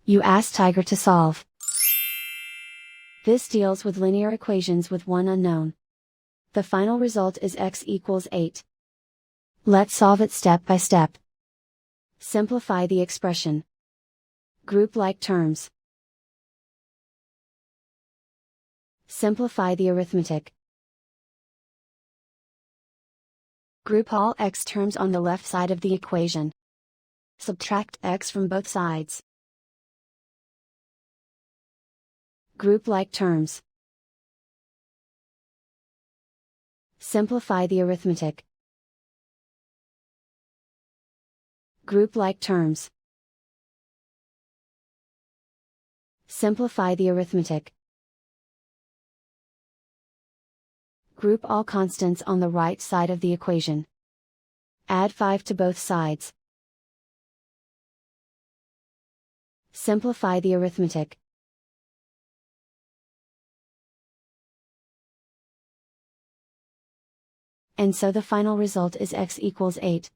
You ask Tiger to solve. This deals with linear equations with one unknown. The final result is x equals 8. Let's solve it step by step. Simplify the expression. Group like terms. Simplify the arithmetic. Group all x terms on the left side of the equation. Subtract x from both sides. Group like terms. Simplify the arithmetic. Group like terms. Simplify the arithmetic. Group all constants on the right side of the equation. Add 5 to both sides. Simplify the arithmetic. And so the final result is x equals 8.